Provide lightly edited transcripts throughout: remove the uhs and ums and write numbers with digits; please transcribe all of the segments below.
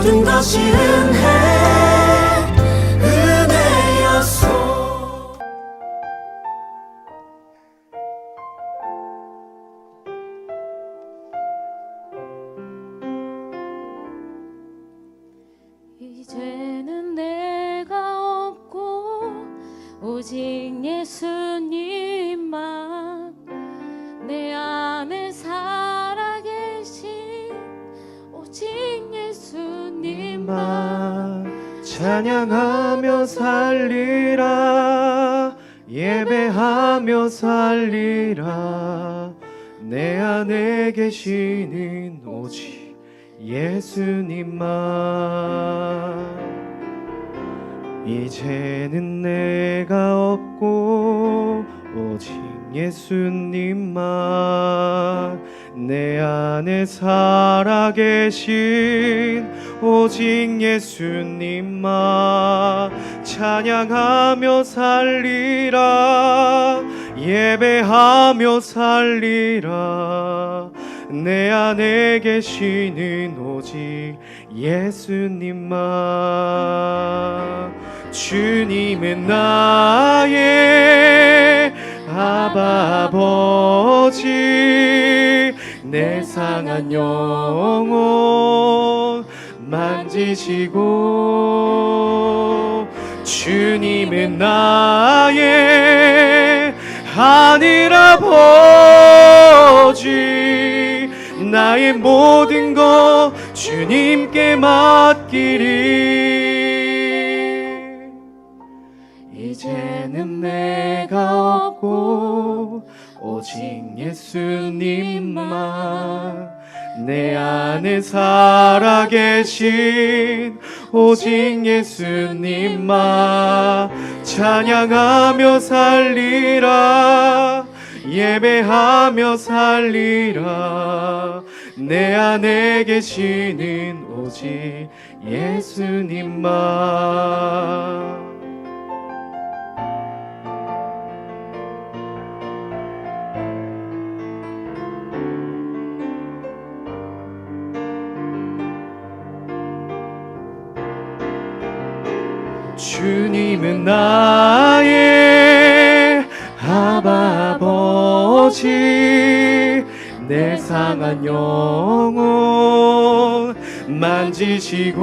모든 것이 은혜였소. 이제는 내가 없고 오직 예수님만 내 안에 살아계신 오직 예수님만 찬양하며 살리라 예배하며 살리라 내 안에 계시는 오직 예수님만 이제는 내가 없고 오직 예수님만 내 안에 살아계신 오직 예수님만 찬양하며 살리라 예배하며 살리라 내 안에 계시는 오직 예수님만 주님은 나의 아바 아버지 내 상한 영혼 만지시고 주님은 나의 하늘 아버지 나의 모든 것 주님께 맡기리 이제는 내가 없고 오직 예수님만 내 안에 살아계신 오직 예수님만 찬양하며 살리라 예배하며 살리라 내 안에 계시는 오직 예수님만 주님은 나의 아바 아버지 내 상한 영혼 만지시고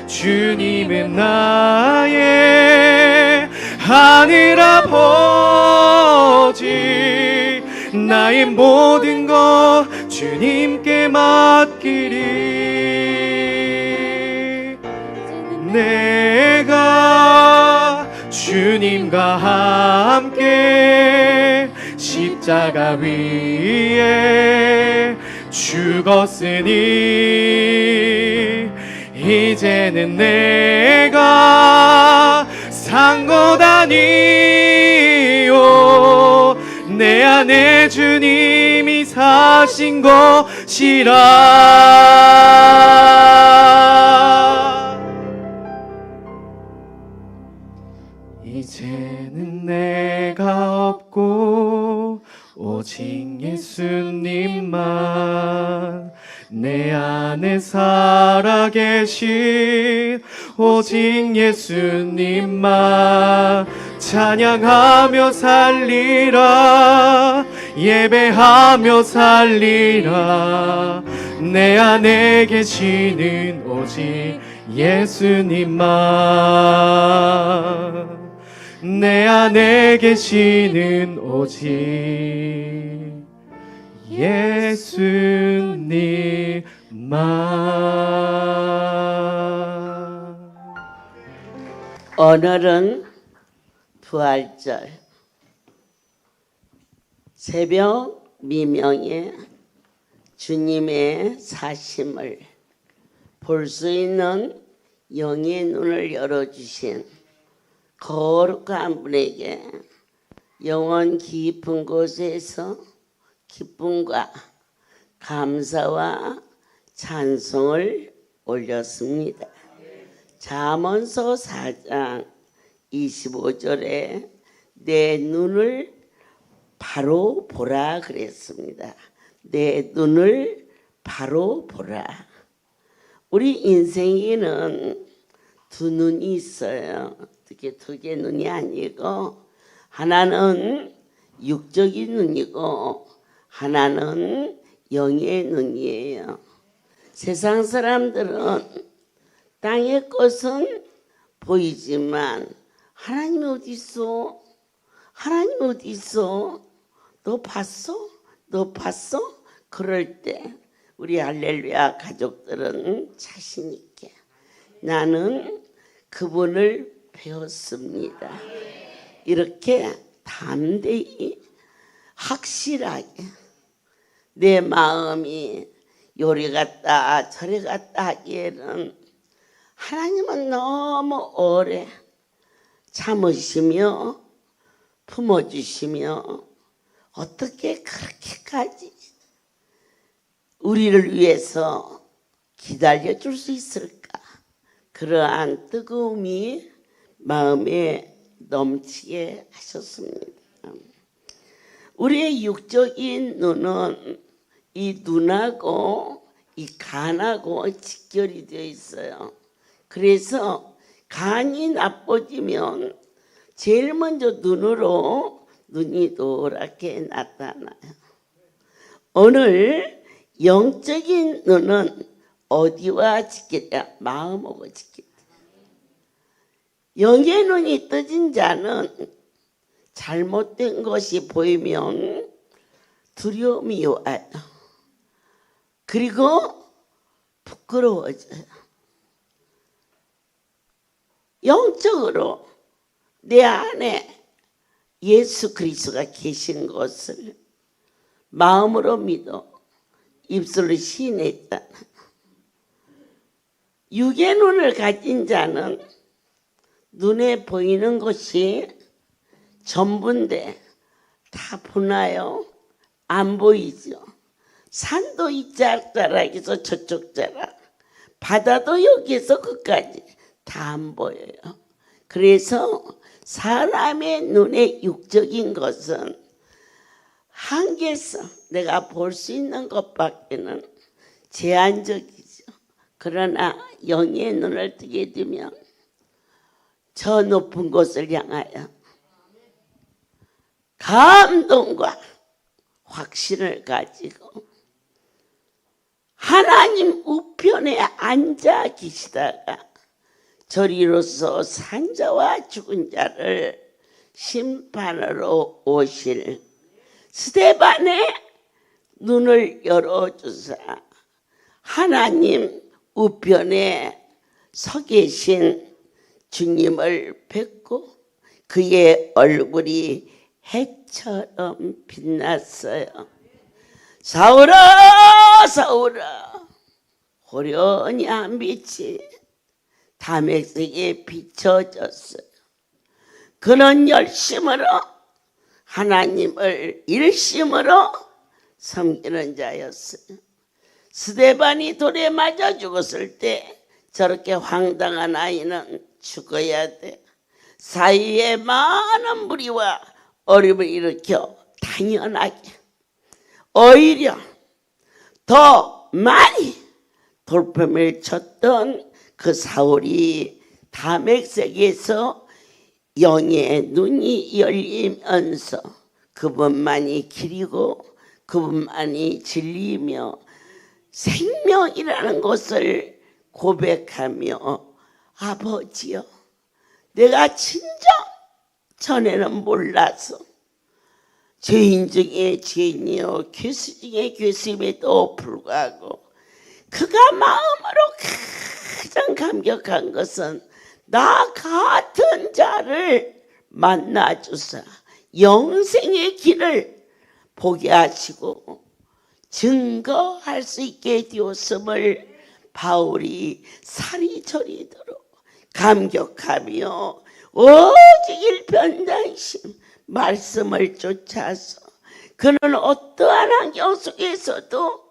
주님은 나의 하늘 아버지 나의 모든 것 주님께 맡기리 내가 주님과 함께 십자가 위에 죽었으니 이제는 내가 산 것 아니요 내 안에 주님이 사신 것이라 이제는 내가 없고 오직 예수님만 내 안에 살아계신 오직 예수님만 찬양하며 살리라 예배하며 살리라 내 안에 계시는 오직 예수님만 내 안에 계시는 오직 예수님만. 오늘은 부활절 새벽 미명에 주님의 사심을 볼 수 있는 영의 눈을 열어주신 거룩한 분에게 영원 깊은 곳에서 기쁨과 감사와 찬송을 올렸습니다. 잠언서 4장 25절에 내 눈을 바로 보라 그랬습니다. 내 눈을 바로 보라. 우리 인생에는 두 눈이 있어요. 어떻게 두 개 눈이 아니고 하나는 육적인 눈이고 하나는 영의 눈이에요. 세상 사람들은 땅의 것은 보이지만 하나님이 어디 있어? 하나님이 어디 있어? 너 봤어? 너 봤어? 그럴 때 우리 할렐루야 가족들은 자신 있게 나는 그분을 배웠습니다. 이렇게 담대히 확실하게 내 마음이 요리 같다 저리 갔다 하기에는 하나님은 너무 오래 참으시며 품어주시며 어떻게 그렇게까지 우리를 위해서 기다려줄 수 있을까? 그러한 뜨거움이 마음에 넘치게 하셨습니다. 우리의 육적인 눈은 이 눈하고 이 간하고 직결이 되어 있어요. 그래서 간이 나빠지면 제일 먼저 눈으로 눈이 노랗게 나타나요. 오늘 영적인 눈은 어디와 직결이야? 마음하고 직결. 영의 눈이 떠진 자는 잘못된 것이 보이면 두려움이 와요. 그리고 부끄러워져요. 영적으로 내 안에 예수 그리스도가 계신 것을 마음으로 믿어 입술로 시인했다. 육의 눈을 가진 자는 눈에 보이는 것이 전부인데 다 보나요? 안 보이죠. 산도 이 자락에서 저쪽 자락, 바다도 여기에서 끝까지 다 안 보여요. 그래서 사람의 눈에 육적인 것은 한계성, 내가 볼 수 있는 것밖에는 제한적이죠. 그러나 영의 눈을 뜨게 되면 저 높은 곳을 향하여 감동과 확신을 가지고 하나님 우편에 앉아 계시다가 저리로서 산자와 죽은 자를 심판으로 오실 스데반의 눈을 열어주사 하나님 우편에 서 계신 주님을 뵙고 그의 얼굴이 해처럼 빛났어요. 사울아 사울아 호련히 한 빛이 다메섹에 비춰졌어요. 그는 열심으로 하나님을 일심으로 섬기는 자였어요. 스데반이 돌에 맞아 죽었을 때 저렇게 황당한 아이는 죽어야 돼. 사이에 많은 무리와 어림을 일으켜 당연하게 오히려 더 많이 돌팔을 쳤던 그 사울이 다메섹에서 영의 눈이 열리면서 그분만이 길이고 그분만이 진리이며 생명이라는 것을 고백하며 아버지여 내가 진정 전에는 몰라서 죄인 중에 죄인이요 괴수 중에 괴수임에도 불구하고 그가 마음으로 가장 감격한 것은 나 같은 자를 만나주사 영생의 길을 보게 하시고 증거할 수 있게 되었음을 바울이 살이 저리도록 감격하며 오직 일편단심 말씀을 쫓아서 그는 어떠한 환경 속에서도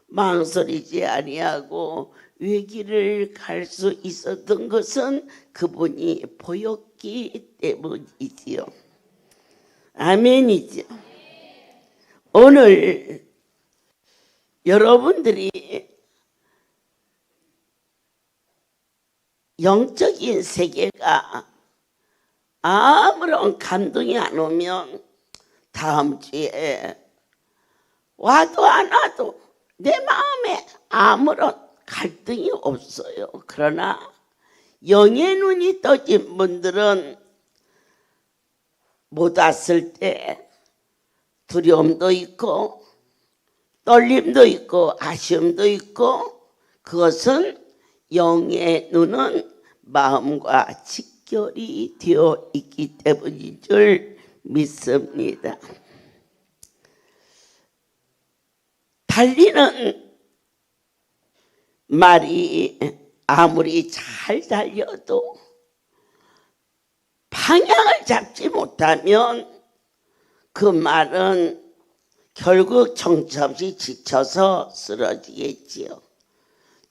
망설이지 아니하고 외길을 갈 수 있었던 것은 그분이 보였기 때문이지요. 아멘이죠. 오늘 여러분들이 영적인 세계가 아무런 감동이 안 오면 다음 주에 와도 안 와도 내 마음에 아무런 갈등이 없어요. 그러나 영의 눈이 떠진 분들은 못 왔을 때 두려움도 있고 떨림도 있고 아쉬움도 있고, 그것은 영의 눈은 마음과 직결이 되어 있기 때문인 줄 믿습니다. 달리는 말이 아무리 잘 달려도 방향을 잡지 못하면 그 말은 결국 정처없이 지쳐서 쓰러지겠지요.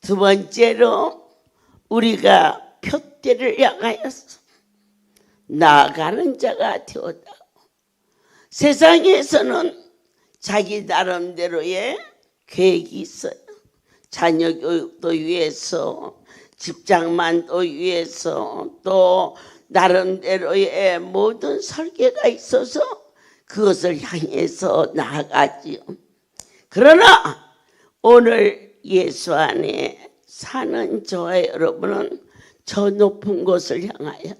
두 번째로 우리가 표대를 향하여서 나아가는 자가 되었다. 세상에서는 자기 나름대로의 계획이 있어요. 자녀 교육도 위해서, 직장만도 위해서, 또 나름대로의 모든 설계가 있어서 그것을 향해서 나아가지요. 그러나 오늘 예수 안에 사는 저와 여러분은 저 높은 곳을 향하여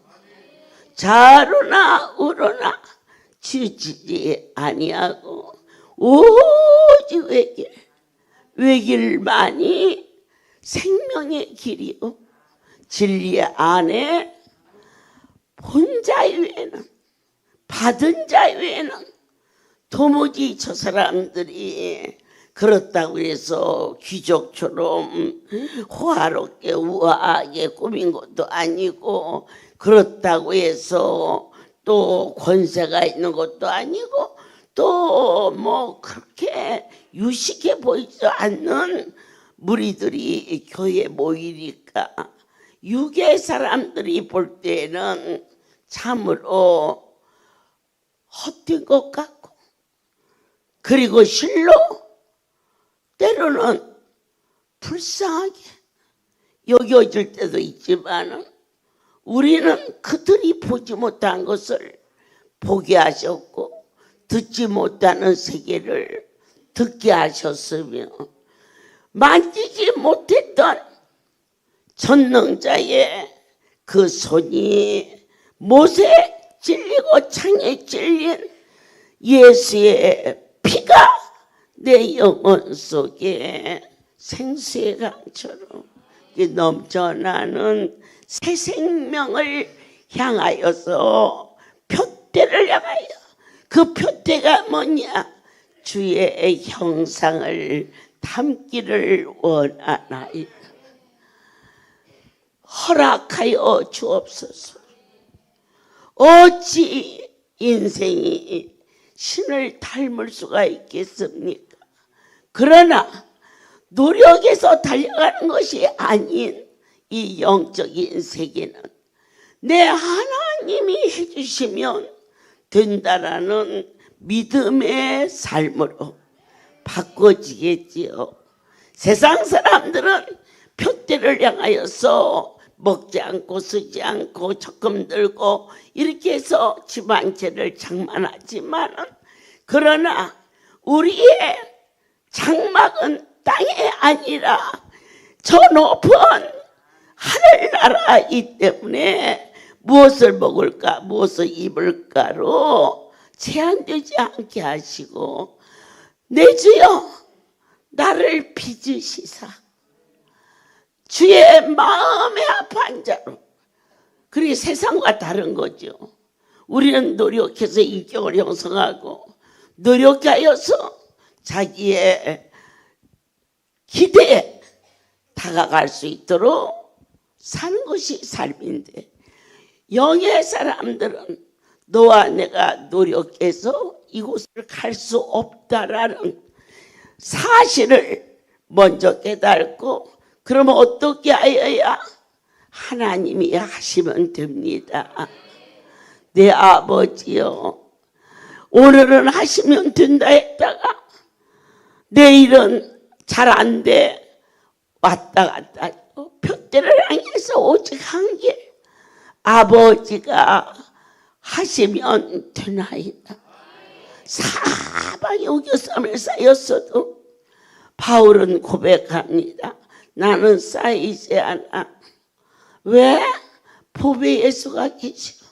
좌로나 우로나 치우치지 아니하고 오직 외길만이 생명의 길이요 진리 안에 본 자 외에는, 받은 자 외에는 도무지 저 사람들이 그렇다고 해서 귀족처럼 호화롭게 우아하게 꾸민 것도 아니고, 그렇다고 해서 또 권세가 있는 것도 아니고, 또 뭐 그렇게 유식해 보이지 않는 무리들이 교회에 모이니까 육의 사람들이 볼 때는 참으로 헛된 것 같고, 그리고 실로 때로는 불쌍하게 여겨질 때도 있지만, 우리는 그들이 보지 못한 것을 보게 하셨고 듣지 못하는 세계를 듣게 하셨으며, 만지지 못했던 전능자의 그 손이 못에 찔리고 창에 찔린 예수의 피가 내 영혼 속에 생수의 강처럼 넘쳐나는 새 생명을 향하여서 표대를 향하여, 그 표대가 뭐냐? 주의 형상을 담기를 원하나이다. 허락하여 주옵소서. 어찌 인생이 신을 닮을 수가 있겠습니까? 그러나 노력해서 달려가는 것이 아닌 이 영적인 세계는 내 하나님이 해주시면 된다라는 믿음의 삶으로 바꿔지겠지요. 세상 사람들은 표대를 향하여서 먹지 않고 쓰지 않고 적금 들고 이렇게 해서 집 한 채를 장만하지만, 그러나 우리의 장막은 땅이 아니라 저 높은 하늘나라이기 때문에 무엇을 먹을까 무엇을 입을까로 제한되지 않게 하시고, 내 주여 나를 빚으시사 주의 마음의 합한 자로. 그게 세상과 다른 거죠. 우리는 노력해서 인격을 형성하고 노력하여서 자기의 기대에 다가갈 수 있도록 사는 것이 삶인데, 영의 사람들은 너와 내가 노력해서 이곳을 갈 수 없다라는 사실을 먼저 깨닫고, 그러면 어떻게 하여야? 하나님이 하시면 됩니다. 내 아버지요, 오늘은 하시면 된다 했다가 내일은 잘 안 돼, 왔다 갔다 표 뜻대를 향해서 오직 한 길, 아버지가 하시면 되나이다. 사방에 우겨쌈을 쌓였어도 바울은 고백합니다. 나는 쌓이지 않아. 왜? 보배 예수가 계시고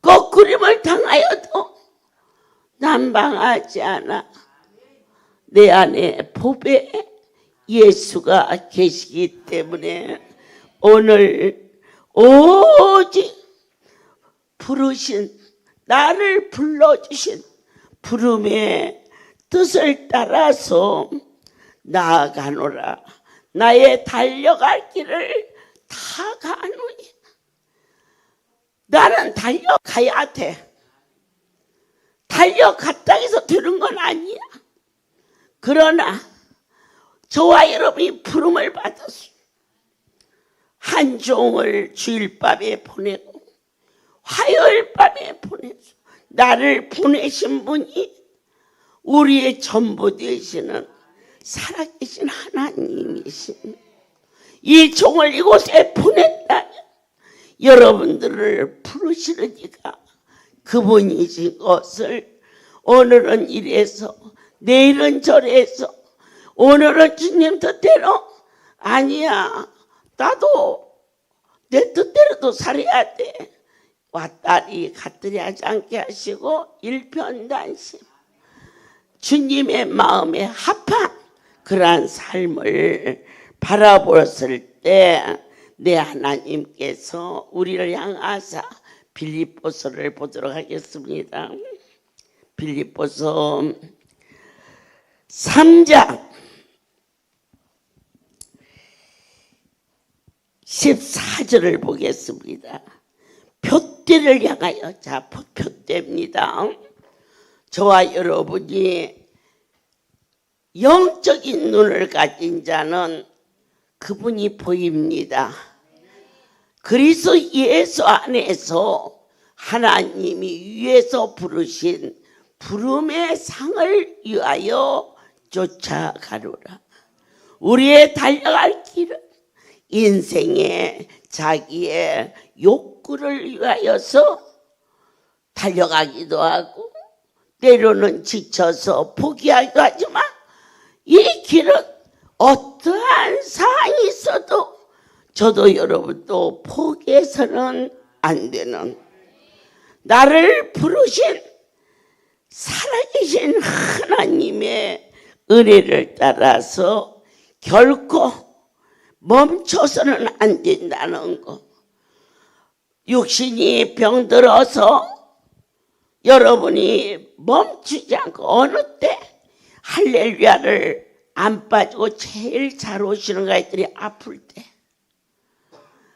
거꾸림을 당하여도 난방하지 않아. 내 안에 보배 예수가 계시기 때문에 오늘 오직 부르신, 나를 불러주신 부름의 뜻을 따라서 나아가노라. 나의 달려갈 길을 다 가노니. 나는 달려가야 돼. 달려갔다 해서 되는 건 아니야. 그러나 저와 여러분이 부름을 받았어. 한 종을 주일 밤에 보내고 화요일 밤에 보내서 나를 보내신 분이 우리의 전부 되시는 살아계신 하나님이십니다. 이 종을 이곳에 보냈다면 여러분들을 부르시는 이가 그분이신 것을 오늘은 이래서 내일은 저래서 오늘은 주님 뜻대로 아니야. 나도 내 뜻대로도 살아야 돼. 왔다리 갔다리 하지 않게 하시고 일편단심 주님의 마음에 합한 그러한 삶을 바라보았을 때 내 하나님께서 우리를 향하사 빌립보서를 보도록 하겠습니다. 빌립보서 3장 14절을 보겠습니다. 표대를 향하여, 자, 표대입니다. 저와 여러분이 영적인 눈을 가진 자는 그분이 보입니다. 그리스도 예수 안에서 하나님이 위에서 부르신 부름의 상을 위하여 쫓아가노라. 우리의 달려갈 길은 인생의 자기의 욕구를 위하여서 달려가기도 하고 때로는 지쳐서 포기하기도 하지만 이 길은 어떠한 사항이 있어도 저도 여러분도 포기해서는 안 되는, 나를 부르신 살아계신 하나님의 은혜를 따라서 결코 멈춰서는 안 된다는 것. 육신이 병들어서 여러분이 멈추지 않고 어느 때 할렐루야를 안 빠지고 제일 잘 오시는 가 했더니 아플 때.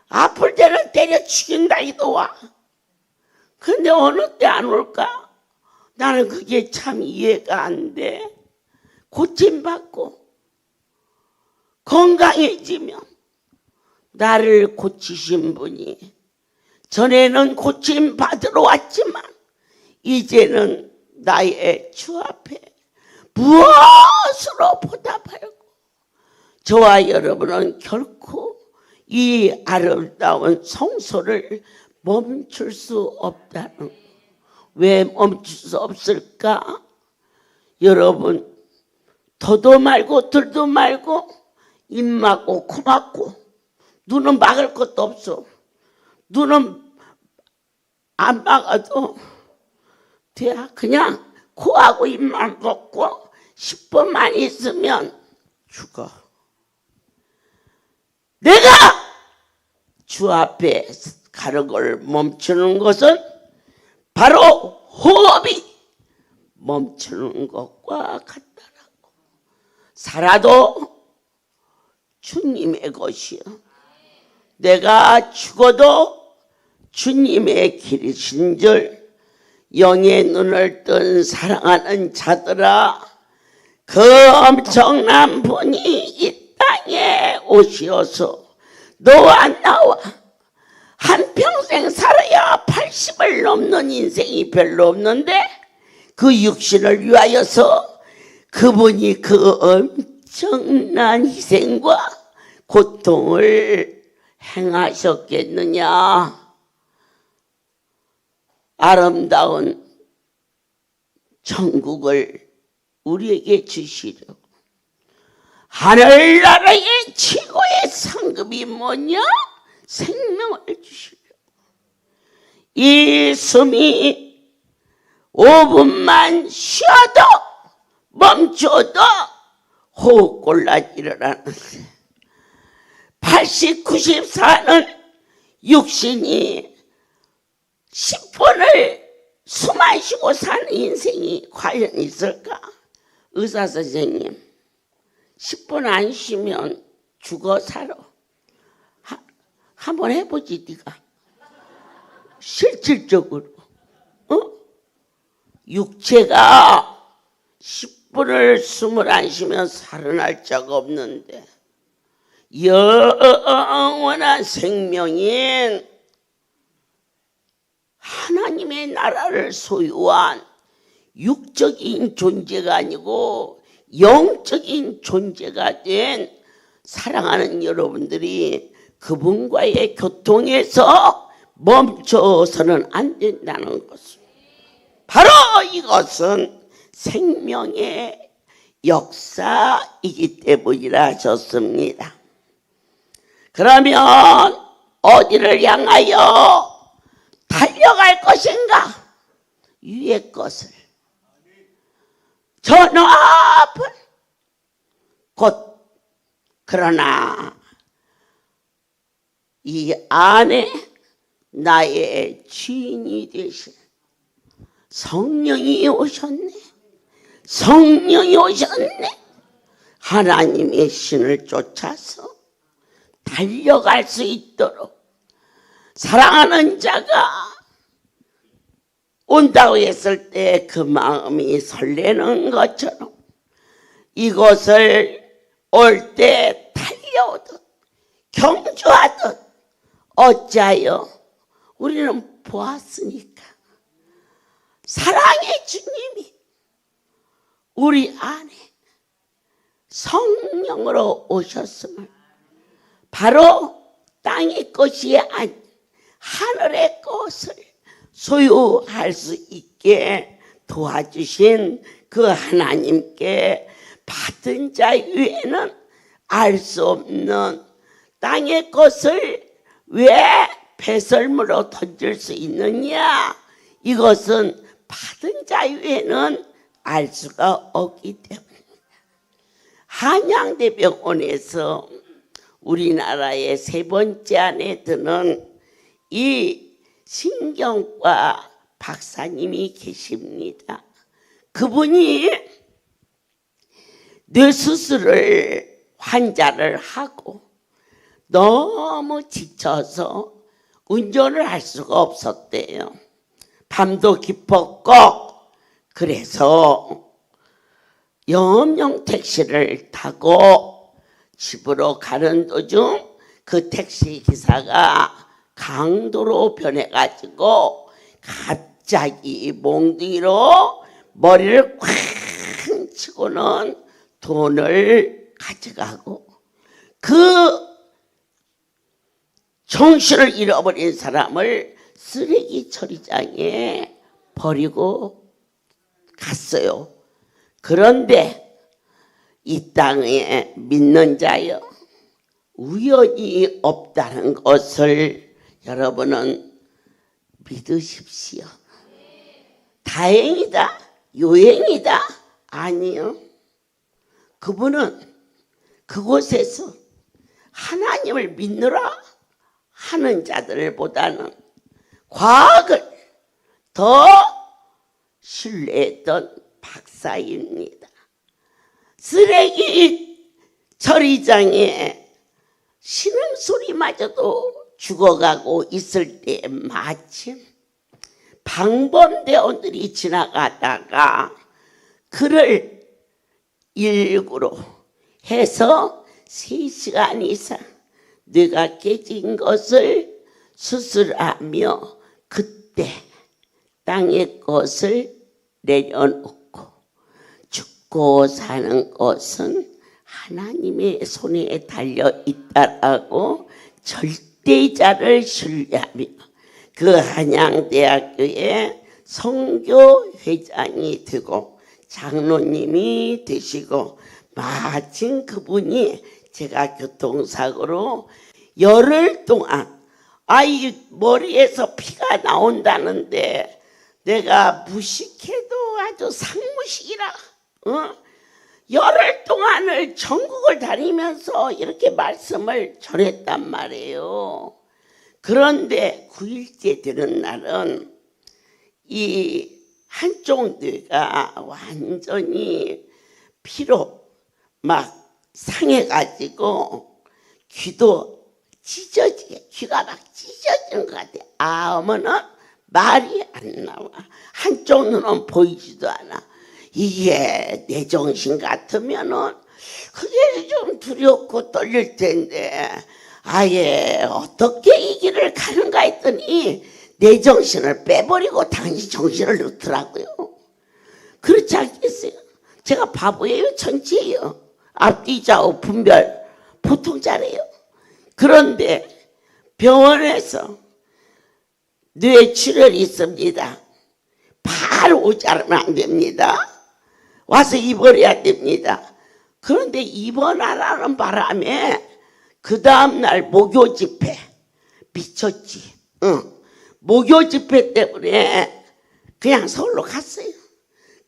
아플 때는 때려 죽인다 이도 와. 근데 어느 때 안 올까? 나는 그게 참 이해가 안 돼. 고침받고 건강해지면 나를 고치신 분이, 전에는 고침받으러 왔지만 이제는 나의 주 앞에 무엇으로 보답하고, 저와 여러분은 결코 이 아름다운 성소를 멈출 수 없다는. 왜 멈출 수 없을까? 여러분, 더도 말고 들도 말고 입 막고 코 막고 눈은 막을 것도 없어. 눈은 안 막아도 돼. 그냥 코하고 입만 먹고 10분만 있으면 죽어. 내가 주 앞에 가는 걸 멈추는 것은 바로 호흡이 멈추는 것과 같다라고. 살아도 주님의 것이요, 내가 죽어도 주님의 길이신 줄 영의 눈을 뜬 사랑하는 자들아, 그 엄청난 분이 이 땅에 오시어서 너와 나와 한평생 살아야 80을 넘는 인생이 별로 없는데 그 육신을 위하여서 그분이 그 엄청난 희생과 고통을 행하셨겠느냐? 아름다운 천국을 우리에게 주시려 하늘나라의 최고의 상급이 뭐냐? 생명을 주시려. 이 숨이 5분만 쉬어도 멈춰도 호흡곤란 일어나는데 80, 90 사는 육신이 10분을 숨 안 쉬고 사는 인생이 과연 있을까? 의사 선생님, 10분 안 쉬면 죽어 살아. 한번 해보지 네가. 실질적으로. 육체가 10분을 숨을 안 쉬면 살아날 자가 없는데 영원한 생명인 하나님의 나라를 소유한 육적인 존재가 아니고 영적인 존재가 된 사랑하는 여러분들이 그분과의 교통에서 멈춰서는 안 된다는 것을, 바로 이것은 생명의 역사이기 때문이라 하셨습니다. 그러면 어디를 향하여 달려갈 것인가? 위의 것을, 저 높은 곳. 그러나 이 안에 나의 주인이 되신 성령이 오셨네. 성령이 오셨네. 하나님의 신을 쫓아서 달려갈 수 있도록 사랑하는 자가 온다고 했을 때 그 마음이 설레는 것처럼 이곳을 올 때 달려오듯 경주하듯 어찌하여 우리는 보았으니까 사랑의 주님이 우리 안에 성령으로 오셨음을, 바로 땅의 것이 아닌 하늘의 것을 소유할 수 있게 도와주신 그 하나님께 받은 자 외에는 알 수 없는 땅의 것을 왜 배설물로 던질 수 있느냐? 이것은 받은 자 외에는 알 수가 없기 때문입니다. 한양대병원에서 우리나라의 3번째 안에 드는 이 신경과 박사님이 계십니다. 그분이 뇌수술을 환자를 하고 너무 지쳐서 운전을 할 수가 없었대요. 밤도 깊었고, 그래서 영업용 택시를 타고 집으로 가는 도중 그 택시 기사가 강도로 변해가지고 갑자기 몽둥이로 머리를 쾅 치고는 돈을 가져가고, 그 정신을 잃어버린 사람을 쓰레기 처리장에 버리고 갔어요. 그런데 이 땅에 믿는 자여, 우연이 없다는 것을 여러분은 믿으십시오. 다행이다, 요행이다, 아니요. 그분은 그곳에서 하나님을 믿느라 하는 자들보다는 과학을 더 신뢰했던 박사입니다. 쓰레기 처리장에 신음소리마저도 죽어가고 있을 때 마침 방범대원들이 지나가다가 그를 119로 해서 3시간 이상 뇌가 깨진 것을 수술하며 그때 땅의 것을 내려놓고 죽고 사는 것은 하나님의 손에 달려 있다라고 절대자를 신뢰하며 그 한양대학교의 선교회장이 되고 장로님이 되시고 마침 그분이 제가 교통사고로 열흘 동안 아이 머리에서 피가 나온다는데 내가 무식해도 아주 상무식이라 열흘 동안을 전국을 다니면서 이렇게 말씀을 전했단 말이에요. 그런데 9일째 되는 날은 이 한쪽 뇌가 완전히 피로 막 상해가지고 귀도 찢어지게 귀가 막 찢어지는 것 같아. 어머는 말이 안 나와. 한쪽 눈은 보이지도 않아. 이게 내 정신 같으면은 그게 좀 두렵고 떨릴 텐데 아예 어떻게 이 길을 가는가 했더니 내 정신을 빼버리고 당신 정신을 넣더라고요. 그렇지 않겠어요? 제가 바보예요? 천치예요? 앞뒤 좌우 분별 보통 잘해요. 그런데 병원에서 뇌출혈이 있습니다. 바로 오지 않으면 안 됩니다. 와서 입원해야 됩니다. 그런데 입원하라는 바람에 그 다음날 목요 집회 미쳤지. 목요 집회 때문에 그냥 서울로 갔어요.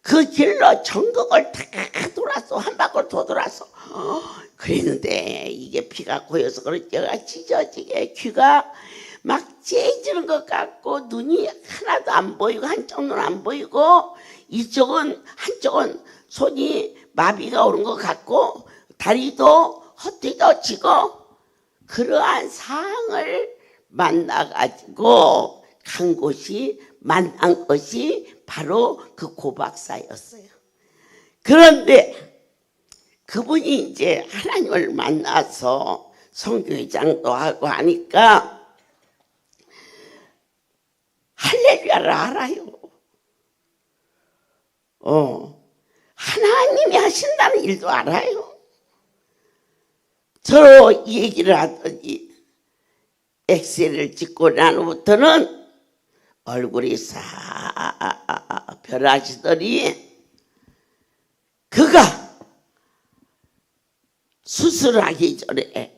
그 길로 전국을 다 돌았어. 한 바퀴 더 돌았어. 그랬는데 이게 피가 고여서 그런지 찢어지게 귀가 막 째지는 것 같고 눈이 하나도 안 보이고 한쪽 눈 안 보이고 한쪽은 손이 마비가 오는 것 같고 다리도 헛디뎌지고 그러한 상황을 만나가지고 만난 것이 바로 그 고박사였어요. 그런데 그분이 이제 하나님을 만나서 선교회장도 하고 하니까 할렐루야를 알아요. 하나님이 하신다는 일도 알아요. 서로 얘기를 하더니 엑셀을 찍고 난 후부터는 얼굴이 싹 변하시더니 그가 수술하기 전에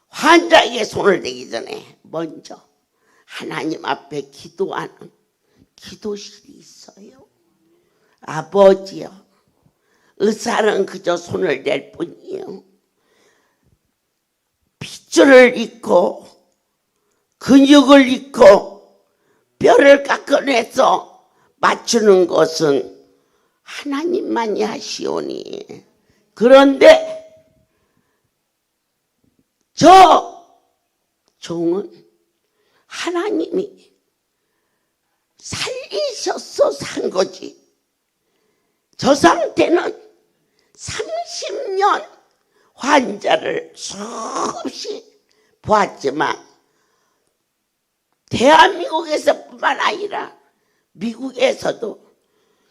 환자에게 손을 대기 전에 먼저 하나님 앞에 기도하는 기도실이 있어요. 아버지요, 의사는 그저 손을 댈 뿐이에요. 핏줄을 입고 근육을 입고 뼈를 깎아내서 맞추는 것은 하나님만이 하시오니. 그런데 저 종은 하나님이 살리셔서 산 거지. 저 상태는 30년 환자를 수없이 보았지만 대한민국에서뿐만 아니라 미국에서도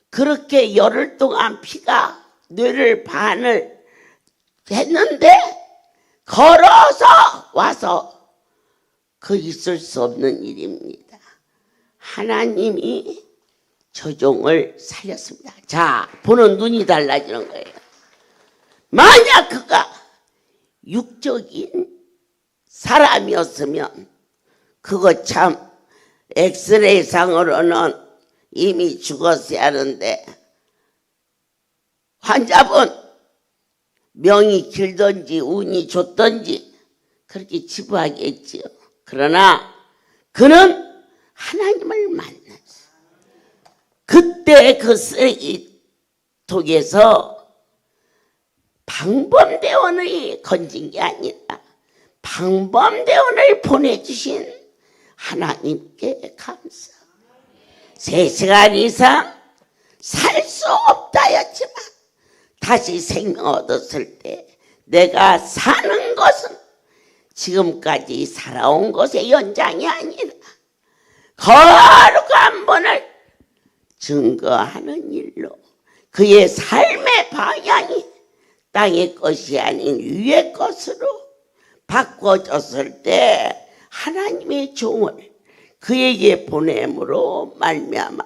그렇게 열흘 동안 피가 뇌를 반을 했는데 걸어서 와서 그 있을 수 없는 일입니다. 하나님이 저 종을 살렸습니다. 자, 보는 눈이 달라지는 거예요. 만약 그가 육적인 사람이었으면 그거 참 엑스레이 상으로는 이미 죽었어야 하는데 환자분 명이 길든지 운이 좋든지 그렇게 치부하겠지요. 그러나 그는 하나님을 만났어요. 그때 그 쓰레기통에서 방범대원을 건진 게 아니라 방범대원을 보내주신 하나님께 감사. 3시간 이상 살 수 없다였지만 다시 생명 얻었을 때 내가 사는 것은 지금까지 살아온 것의 연장이 아니라 거룩한 분을 증거하는 일로 그의 삶의 방향이 땅의 것이 아닌 위의 것으로 바꿔졌을 때 하나님의 종을 그에게 보냄으로 말미암아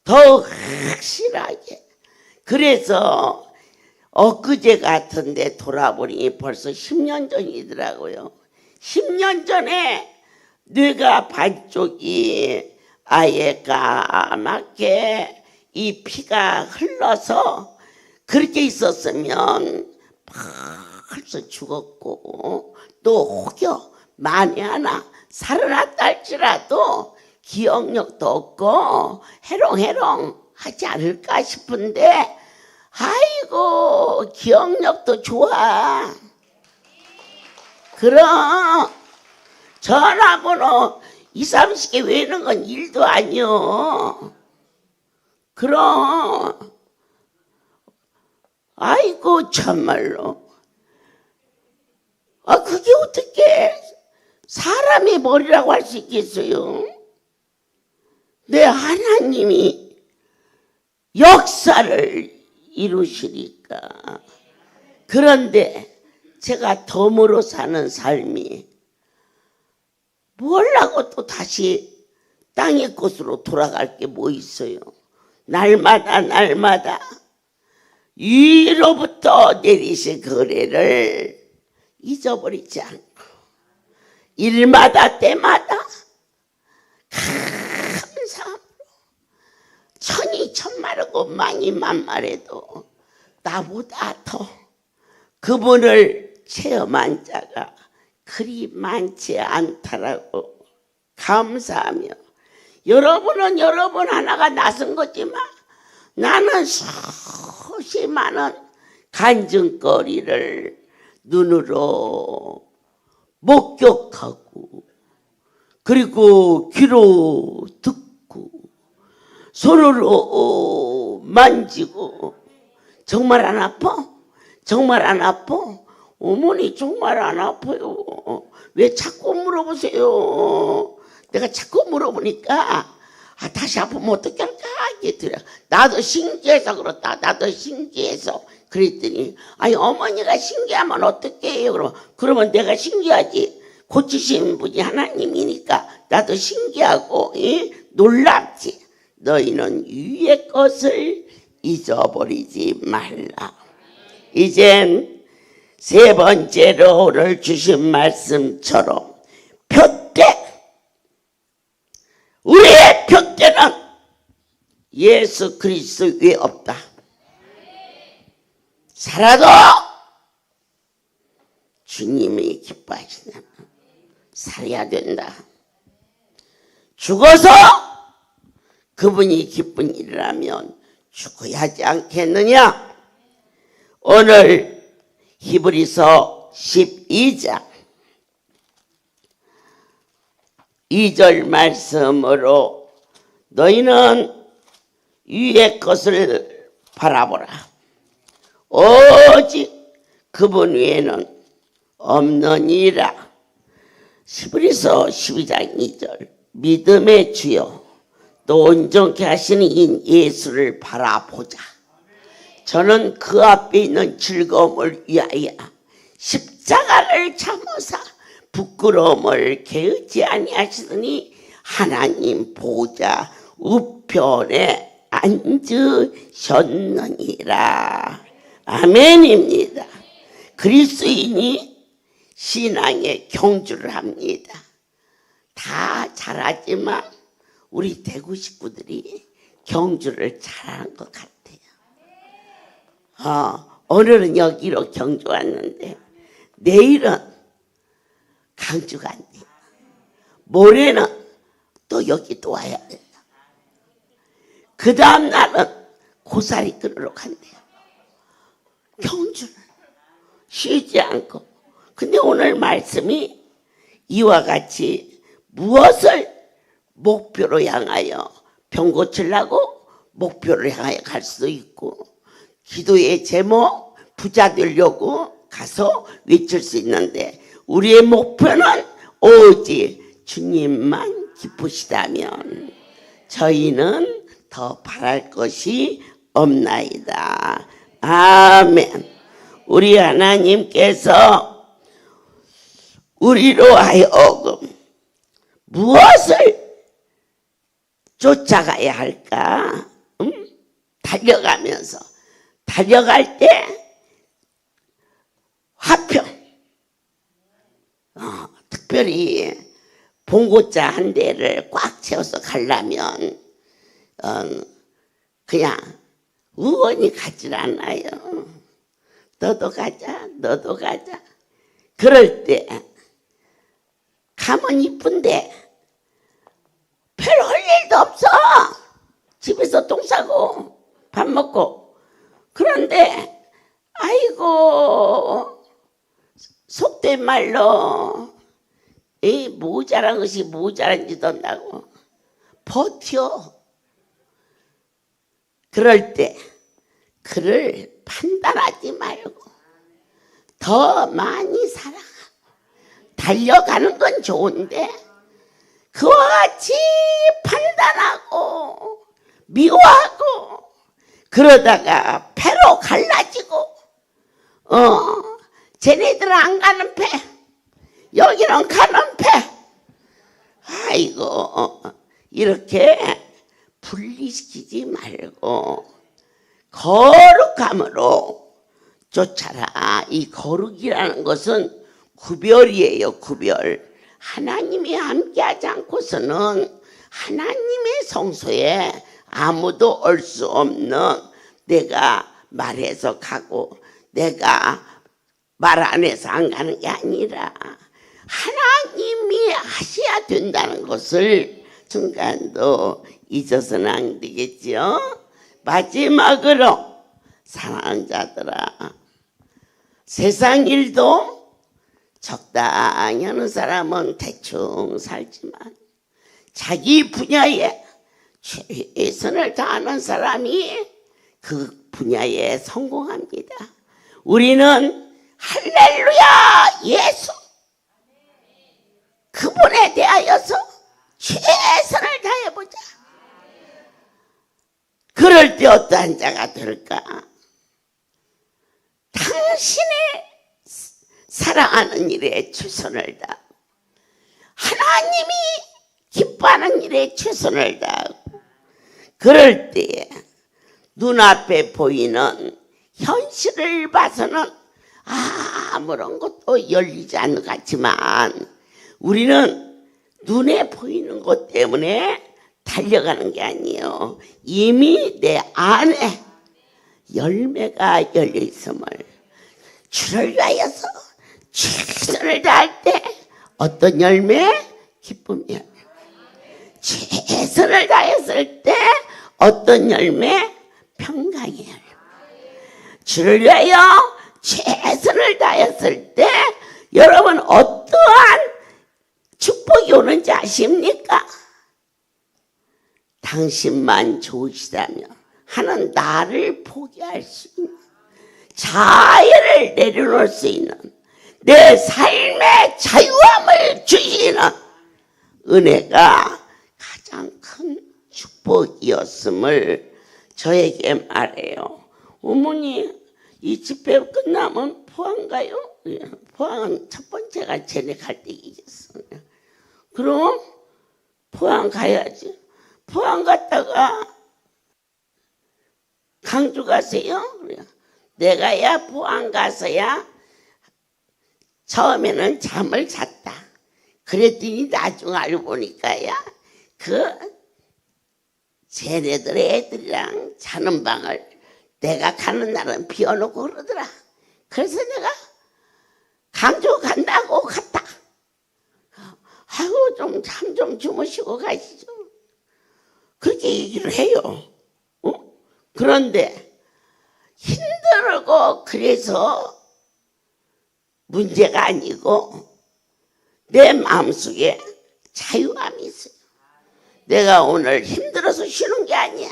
더 확실하게. 그래서 엊그제 같은데 돌아보니 벌써 10년 전이더라고요. 10년 전에 뇌가 반쪽이 아예 까맣게 이 피가 흘러서 그렇게 있었으면 벌써 죽었고, 또 혹여 만에 하나 살아났다 할지라도 기억력도 없고 해롱해롱 하지 않을까 싶은데, 아이고 기억력도 좋아. 그럼 전화번호 20, 30개 외우는 건 일도 아니요. 그럼 아이고 참말로. 그게 어떻게 사람의 머리라고 할 수 있겠어요? 내 하나님이 역사를 이루시니까. 그런데 제가 덤으로 사는 삶이 뭘라고 또 다시 땅의 것으로 돌아갈 게 뭐 있어요? 날마다 위로부터 내리신 거래를 잊어버리지 않고 일마다 때마다 감사함으로 천이 천마르고 만이 만마래도 나보다 더 그분을 체험한 자가 그리 많지 않다라고 감사하며, 여러분은 여러분 하나가 낯선 거지만 나는 수시 많은 간증거리를 눈으로 목격하고, 그리고 귀로 듣고, 손으로 만지고. 정말 안 아파? 정말 안 아파? 어머니 정말 안 아파요. 왜 자꾸 물어보세요? 내가 자꾸 물어보니까 다시 아프면 어떻게 할까? 이게 나도 신기해서 그렇다. 나도 신기해서. 그랬더니 아니 어머니가 신기하면 어떻게 해요? 그러면 내가 신기하지. 고치신 분이 하나님이니까 나도 신기하고 놀랍지. 너희는 위의 것을 잊어버리지 말라. 이젠 세 번째로 오늘 주신 말씀처럼 표대, 우리의 표대는 예수 그리스도 위에 없다. 살아도 주님이 기뻐하시면 살아야 된다. 죽어서 그분이 기쁜 일이라면 죽어야 하지 않겠느냐? 오늘 히브리서 12장 2절 말씀으로 너희는 위의 것을 바라보라. 오직 그분 외에는 없느니라. 히브리서 12장 2절 믿음의 주여 또 온전케 하시는 인 예수를 바라보자. 저는 그 앞에 있는 즐거움을 위하여 십자가를 참으사 부끄러움을 게으지 아니하시더니 하나님 보좌 우편에 앉으셨느니라. 아멘입니다. 그리스도인이 신앙의 경주를 합니다. 다 잘하지만 우리 대구 식구들이 경주를 잘하는 것 같아요. 오늘은 여기로 경주 왔는데 내일은 강주 간대. 모레는 또 여기 또 와야 돼요. 그 다음 날은 고사리 끊으러 간대요. 경주는 쉬지 않고. 근데 오늘 말씀이 이와 같이 무엇을 목표로 향하여 병 고치려고 목표를 향하여 갈 수도 있고, 기도의 제목 부자 되려고 가서 외칠 수 있는데, 우리의 목표는 오직 주님만 기쁘시다면 저희는 더 바랄 것이 없나이다. 아멘. 우리 하나님께서 우리로 하여금 무엇을 쫓아가야 할까? 달려갈 때 화평, 특별히 봉고차 한 대를 꽉 채워서 가려면 그냥 우원히 가질 않아요. 너도 가자, 너도 가자. 그럴 때 가면 이쁜데 별로 할 일도 없어. 집에서 똥 싸고 밥 먹고. 그런데 아이고 속된 말로 이 모자란 것이 모자란지도 않다고 버텨. 그럴 때 그를 판단하지 말고 더 많이 살아가. 달려가는 건 좋은데 그와 같이 판단하고 미워하고 그러다가 패로 갈라지고 쟤네들은 안 가는 패, 여기는 가는 패. 아이고 이렇게 분리시키지 말고 거룩함으로 쫓아라. 이 거룩이라는 것은 구별이에요. 구별. 하나님이 함께하지 않고서는 하나님의 성소에 아무도 올 수 없는, 내가 말해서 가고 내가 말 안 해서 안 가는 게 아니라 하나님이 하셔야 된다는 것을 중간도 잊어서는 안 되겠죠. 마지막으로 사랑하는 자들아, 세상 일도 적당히 하는 사람은 대충 살지만 자기 분야에 최선을 다하는 사람이 그 분야에 성공합니다. 우리는 할렐루야 예수 그분에 대하여서 최선을 다해보자. 그럴 때 어떠한 자가 될까? 당신의 사랑하는 일에 최선을 다하고 하나님이 기뻐하는 일에 최선을 다하고, 그럴 때에 눈앞에 보이는 현실을 봐서는 아무런 것도 열리지 않는 것 같지만 우리는 눈에 보이는 것 때문에 달려가는 게 아니에요. 이미 내 안에 열매가 열려 있음을, 주를 위하여서 최선을 다할 때 어떤 열매? 기쁨 열매. 최선을 다했을 때 어떤 열매? 평강의 열매. 주를 위하여 최선을 다했을 때 여러분 어떠한 축복이 오는지 아십니까? 당신만 좋으시다면 하는 나를 포기할 수 있는, 자유를 내려놓을 수 있는, 내 삶의 자유함을 주시는 은혜가 가장 큰 축복이었음을 저에게 말해요. 어머니, 이 집회 끝나면 포항 가요? 포항은 첫 번째가 쟤네 갈 때 이겼어. 그럼 포항 가야지. 포항 갔다가 강주 가세요? 내가야 포항 가서야 처음에는 잠을 잤다. 그랬더니 나중 알고 보니까야 쟤네들 애들이랑 자는 방을 내가 가는 날은 비워놓고 그러더라. 그래서 내가 강주 간다고 갔다. 아이고 좀 잠 좀 주무시고 가시죠. 그렇게 얘기를 해요. 그런데 힘들고 그래서 문제가 아니고 내 마음속에 자유함이 있어요. 내가 오늘 힘들어서 쉬는 게 아니야.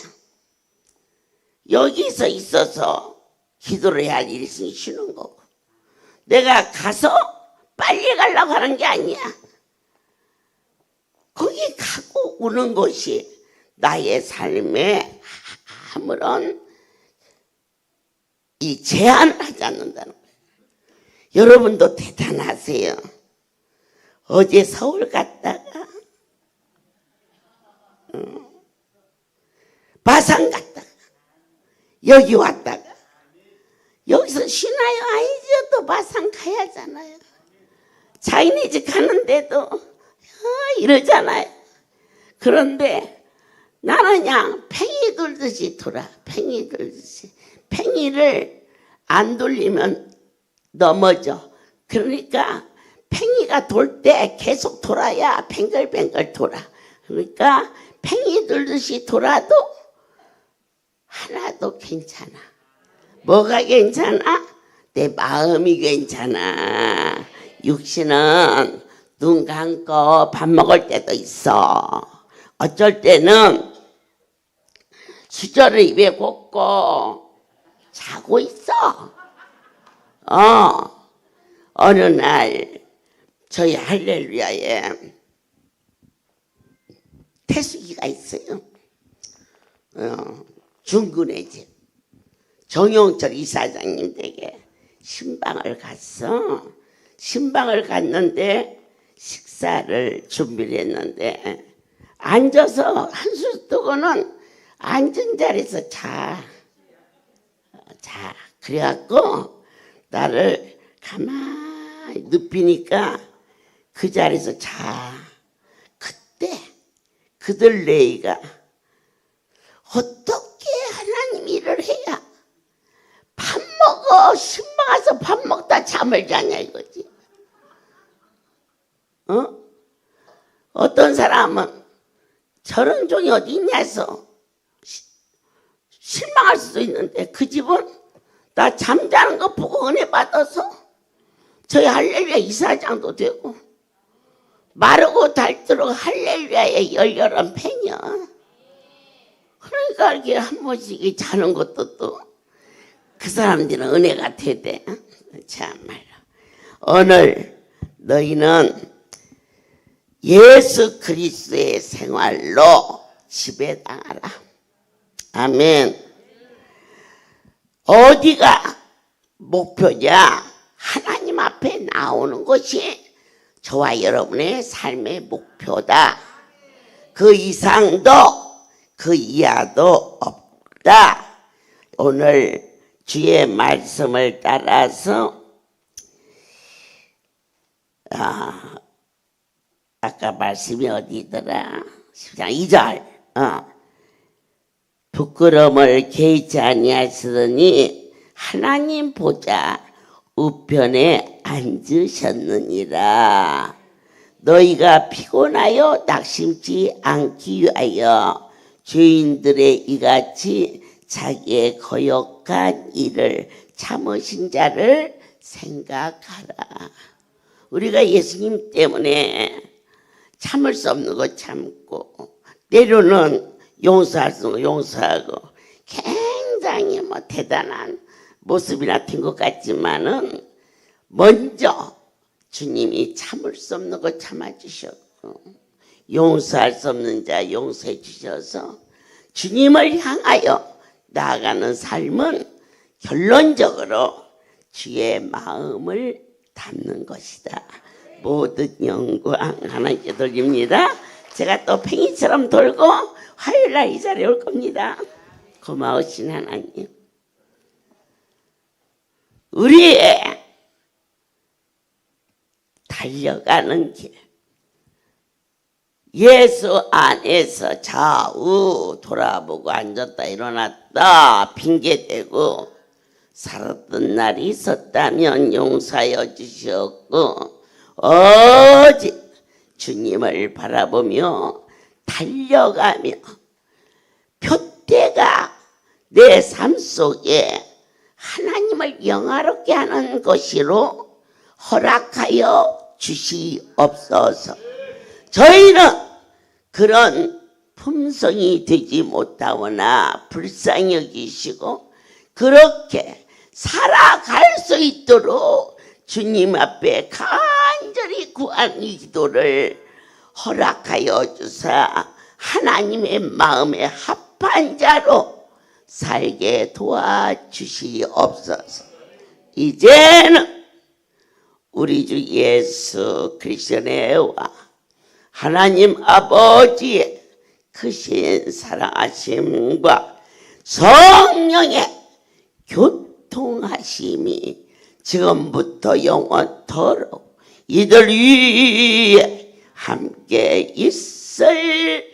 여기서 있어서 기도를 해야 할 일이 있으니 쉬는 거고, 내가 가서 빨리 가려고 하는 게 아니야. 거기 가고 오는 것이 나의 삶에 아무런 이 제한을 하지 않는다는 거예요. 여러분도 대단하세요. 어제 서울 갔다가 바산 갔다가 여기 왔다가 여기서 쉬나요? 아니죠. 또 바산 가야 하잖아요. 자기네 집 가는데도 이러잖아요. 그런데 나는 그냥 팽이 돌듯이 돌아. 팽이 돌듯이. 팽이를 안 돌리면 넘어져. 그러니까 팽이가 돌 때 계속 돌아야 뱅글뱅글 돌아. 그러니까 팽이 돌듯이 돌아도 하나도 괜찮아. 뭐가 괜찮아? 내 마음이 괜찮아. 육신은 눈 감고 밥 먹을 때도 있어. 어쩔 때는 수저를 입에 꽂고 자고 있어. 어느 날 저희 할렐루야에 태숙이가 있어요. 중근의 집 정용철 이사장님 댁에 신방을 갔어. 신방을 갔는데 식사를 준비를 했는데 앉아서 한술 뜨고는 앉은 자리에서 자. 그래갖고 나를 가만히 눕히니까 그 자리에서 자. 그때 그들 내의가 어떻게 하나님 일을 해야 밥 먹어 신방 와서 밥 먹다 잠을 자냐 이거지. 어떤 사람은 저런 종이 어디 있냐서 실망할 수도 있는데 그 집은 나 잠자는 거 보고 은혜 받아서 저희 할렐루야 이사장도 되고 마르고 닳도록 할렐루야의 열렬한 팬이야. 그러니까 이렇게 한 번씩 자는 것도 또 그 사람들은 은혜가 되대. 참말로 오늘 너희는 예수 그리스도의 생활로 지배당하라. 아멘. 어디가 목표냐? 하나님 앞에 나오는 것이 저와 여러분의 삶의 목표다. 그 이상도 그 이하도 없다. 오늘 주의 말씀을 따라서 아까 말씀이 어디더라? 10장 2절 부끄러움을 개의치 아니하시더니 하나님 보좌 우편에 앉으셨느니라. 너희가 피곤하여 낙심치 않기 위하여 죄인들의 이같이 자기의 거역한 일을 참으신 자를 생각하라. 우리가 예수님 때문에 참을 수 없는 거 참고 때로는 용서할 수 없는 거 용서하고 굉장히 대단한 모습이나 된 것 같지만은 먼저 주님이 참을 수 없는 거 참아주셨고 용서할 수 없는 자 용서해 주셔서 주님을 향하여 나아가는 삶은 결론적으로 주의 마음을 담는 것이다. 모든 영광 하나님께 돌립니다. 제가 또 팽이처럼 돌고 화요일날 이 자리에 올 겁니다. 고마우신 하나님, 우리의 달려가는 길, 예수 안에서 좌우 돌아보고 앉았다 일어났다 핑계대고 살았던 날이 있었다면 용서하여 주시었고 오직 주님을 바라보며 달려가며 표대가 내 삶 속에 하나님을 영화롭게 하는 것으로 허락하여 주시옵소서. 저희는 그런 품성이 되지 못하거나 불쌍히 여기시고 그렇게 살아갈 수 있도록 주님 앞에 간절히 구하는 기도를 허락하여 주사 하나님의 마음에 합한 자로 살게 도와주시옵소서. 이제는 우리 주 예수 그리스도의 은혜와 하나님 아버지의 크신 사랑하심과 성령의 교통하심이 지금부터 영원토록 이들 위에 함께 있을지어다.